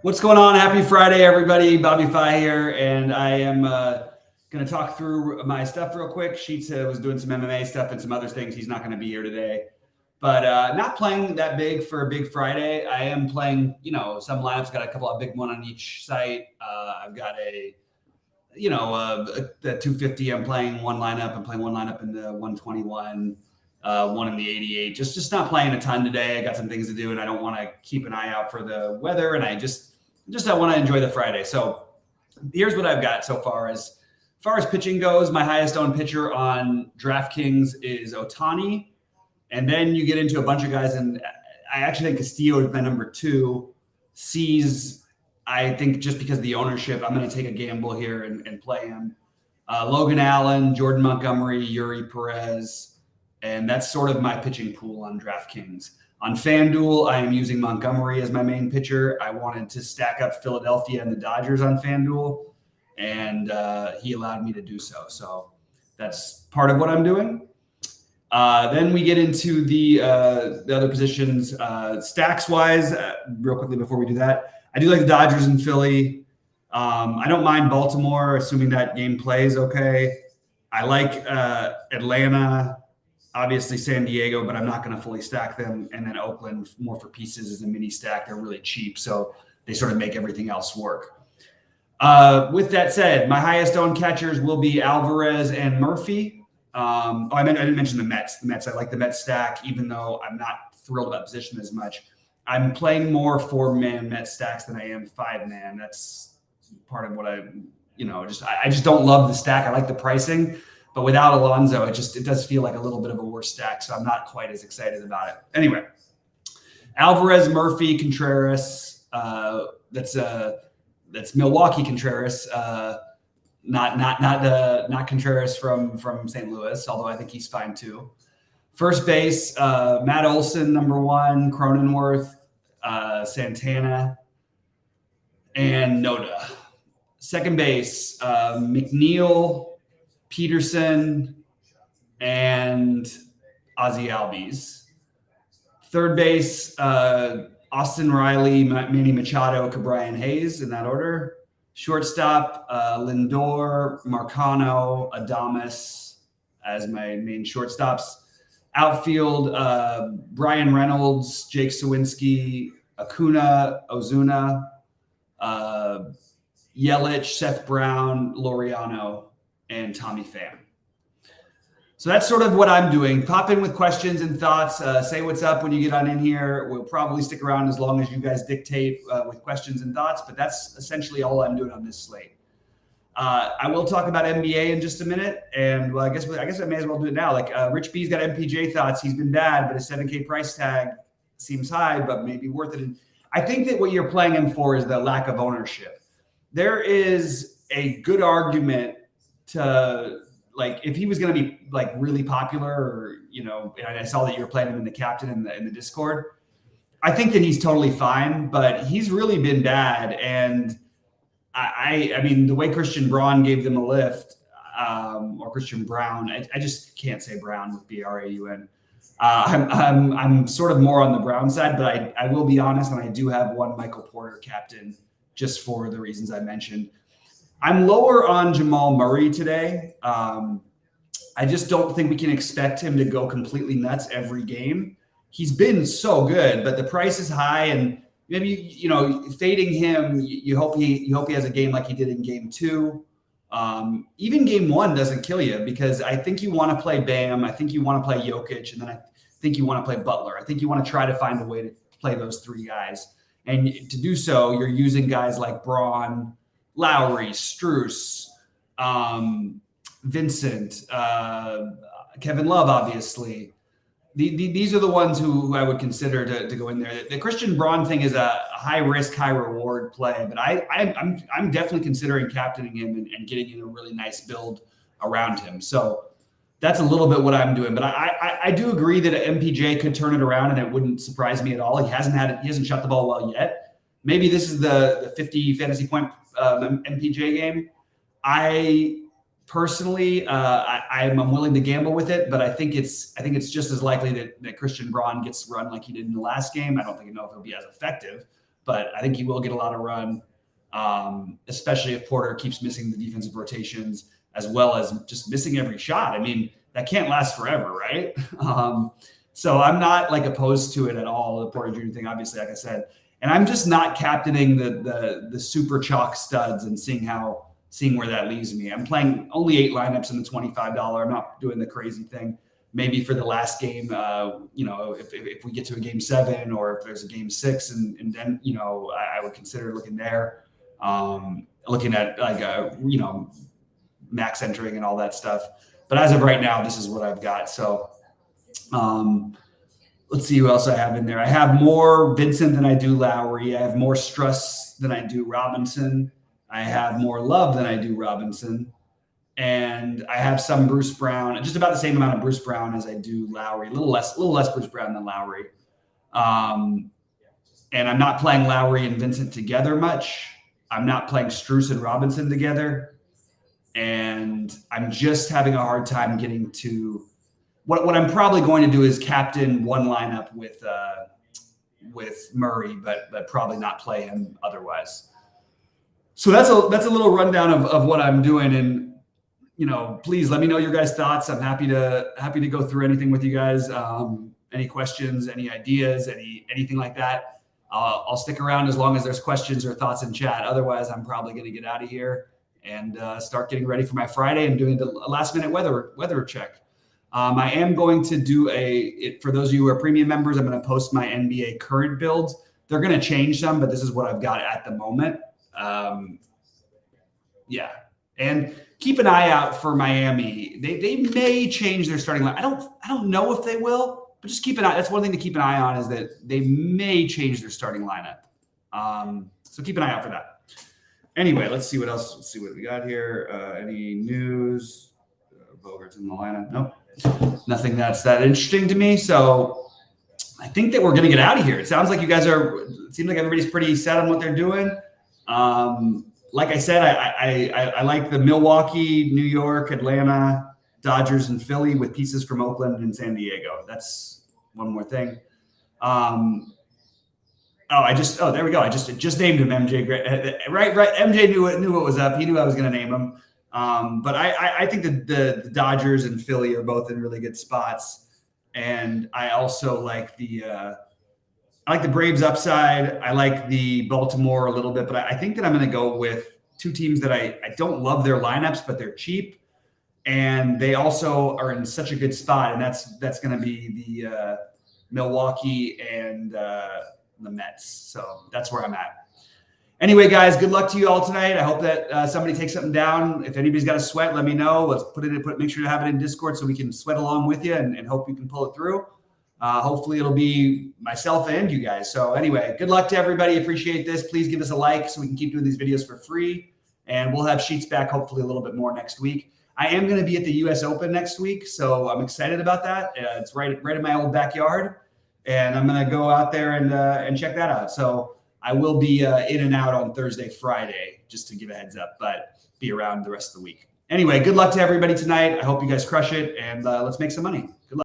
What's going on? Happy Friday, everybody. Bobby Fi here, and I am going to talk through my stuff real quick. Sheets was doing some MMA stuff and some other things. He's not going to be here today, but not playing that big for a big Friday. I am playing, some lineups. Got a couple of big one on each site. I've got the 250. I'm playing one lineup. I'm playing one lineup in the 121. One in the 88. Just not playing a ton today. I got some things to do, and I don't want to keep an eye out for the weather. And I just I want to enjoy the Friday. So here's what I've got so far. As far as pitching goes, my highest owned pitcher on DraftKings is Ohtani, and then you get into a bunch of guys, and I actually think Castillo is my number 2. I think just because of the ownership, I'm going to take a gamble here and play him. Logan Allen, Jordan Montgomery, Yuri Perez. And that's sort of my pitching pool on DraftKings. On FanDuel, I am using Montgomery as my main pitcher. I wanted to stack up Philadelphia and the Dodgers on FanDuel, and he allowed me to do so. So that's part of what I'm doing. Then we get into the other positions. Stacks-wise, real quickly before we do that, I do like the Dodgers and Philly. I don't mind Baltimore, assuming that game plays okay. I like Atlanta. Obviously San Diego, but I'm not going to fully stack them. And then Oakland, more for pieces, as a mini stack. They're really cheap, so they sort of make everything else work. With that said, my highest owned catchers will be Alvarez and Murphy. I didn't mention the Mets. I like the Mets stack, even though I'm not thrilled about position as much. I'm playing more 4-man Mets stacks than I am 5-man. That's part of what I just don't love the stack. I like the pricing. But without Alonso, it does feel like a little bit of a worse stack, so I'm not quite as excited about it. Anyway, Alvarez, Murphy, Contreras. That's Milwaukee Contreras, not Contreras from St. Louis, although I think he's fine too. First base, Matt Olson, number 1, Cronenworth, Santana, and Noda. Second base, McNeil, Peterson, and Ozzie Albies. Third base, Austin Riley, Manny Machado, Cabrian Hayes, in that order. Shortstop, Lindor, Marcano, Adames as my main shortstops. Outfield, Brian Reynolds, Jake Sawinski, Acuna, Ozuna, Yelich, Seth Brown, Laureano, and Tommy Pham. So that's sort of what I'm doing. Pop in with questions and thoughts. Say what's up when you get on in here. We'll probably stick around as long as you guys dictate with questions and thoughts, but that's essentially all I'm doing on this slate. I will talk about NBA in just a minute, and well, I guess I may as well do it now. Like Rich B's got MPJ thoughts. He's been bad, but his 7K price tag seems high, but maybe worth it. And I think that what you're playing him for is the lack of ownership. There is a good argument to, like, if he was going to be like really popular, or and I saw that you're playing him in the captain in the Discord, I think that he's totally fine, but he's really been bad. And I mean, the way Christian Braun gave them a lift, or Christian Brown, I just can't say Brown with Braun. I'm sort of more on the Brown side, but I will be honest, and I do have one Michael Porter captain just for the reasons I mentioned. I'm lower on Jamal Murray today. I just don't think we can expect him to go completely nuts every game. He's been so good, but the price is high, and maybe fading him. You hope he has a game like he did in Game 2. Even Game 1 doesn't kill you, because I think you want to play Bam. I think you want to play Jokic, and then I think you want to play Butler. I think you want to try to find a way to play those 3 guys, and to do so, you're using guys like Braun, Lowry, Strus, Vincent, Kevin Love, obviously. These are the ones who I would consider to go in there. The Christian Braun thing is a high risk, high reward play, but I'm definitely considering captaining him and getting in a really nice build around him. So that's a little bit what I'm doing. But I do agree that MPJ could turn it around, and it wouldn't surprise me at all. He hasn't shot the ball well yet. Maybe this is the 50 fantasy point MPJ game. I personally, I'm willing to gamble with it, but I think it's just as likely that Christian Braun gets run like he did in the last game. I don't know if it'll be as effective, but I think he will get a lot of run, especially if Porter keeps missing the defensive rotations as well as just missing every shot. I mean, that can't last forever, right? So I'm not like opposed to it at all, the Porter Jr. thing, obviously, like I said. And I'm just not captaining the super chalk studs and seeing where that leaves me. I'm playing only 8 lineups in the $25. I'm not doing the crazy thing. Maybe for the last game, if we get to a game 7 or if there's a game 6, and then, I would consider looking there, looking at max entering and all that stuff. But as of right now, this is what I've got. So let's see who else I have in there. I have more Vincent than I do Lowry. I have more Struss than I do Robinson. I have more Love than I do Robinson. And I have some Bruce Brown, just about the same amount of Bruce Brown as I do Lowry. A little less Bruce Brown than Lowry. And I'm not playing Lowry and Vincent together much. I'm not playing Strus and Robinson together. And I'm just having a hard time getting to what I'm probably going to do is captain one lineup with Murray, but probably not play him otherwise. So that's a little rundown of what I'm doing. And, please let me know your guys' thoughts. I'm happy to go through anything with you guys. Any questions, any ideas, anything like that. I'll stick around as long as there's questions or thoughts in chat. Otherwise, I'm probably going to get out of here and start getting ready for my Friday and doing the last-minute weather check. I am going to do for those of you who are premium members, I'm going to post my NBA current builds. They're going to change some, but this is what I've got at the moment. And keep an eye out for Miami. They may change their starting line. I don't know if they will, but just keep an eye. That's one thing to keep an eye on, is that they may change their starting lineup. So keep an eye out for that. Anyway, let's see what else. Let's see what we got here. Any news? Bogart's in the lineup. Nope. Nothing that's that interesting to me. So I think that we're going to get out of here. It sounds like you guys it seems like everybody's pretty set on what they're doing. Like I said, I like the Milwaukee, New York, Atlanta, Dodgers, and Philly with pieces from Oakland and San Diego. That's one more thing. There we go. I just named him MJ. Right. MJ knew what was up. He knew I was going to name him. But I think that the Dodgers and Philly are both in really good spots. And I also like the Braves upside. I like the Baltimore a little bit, but I think that I'm going to go with 2 teams that I don't love their lineups, but they're cheap. And they also are in such a good spot. And that's going to be the Milwaukee and the Mets. So that's where I'm at. Anyway, guys, good luck to you all tonight. I hope that somebody takes something down. If anybody's got a sweat, let me know. Let's make sure to have it in Discord so we can sweat along with you and hope you can pull it through. Hopefully it'll be myself and you guys. So anyway, good luck to everybody. Appreciate this. Please give us a like so we can keep doing these videos for free. And we'll have sheets back hopefully a little bit more next week. I am going to be at the US Open next week, so I'm excited about that. It's right in my old backyard, and I'm going to go out there and check that out. So I will be in and out on Thursday, Friday, just to give a heads up, but be around the rest of the week. Anyway, good luck to everybody tonight. I hope you guys crush it, and let's make some money. Good luck.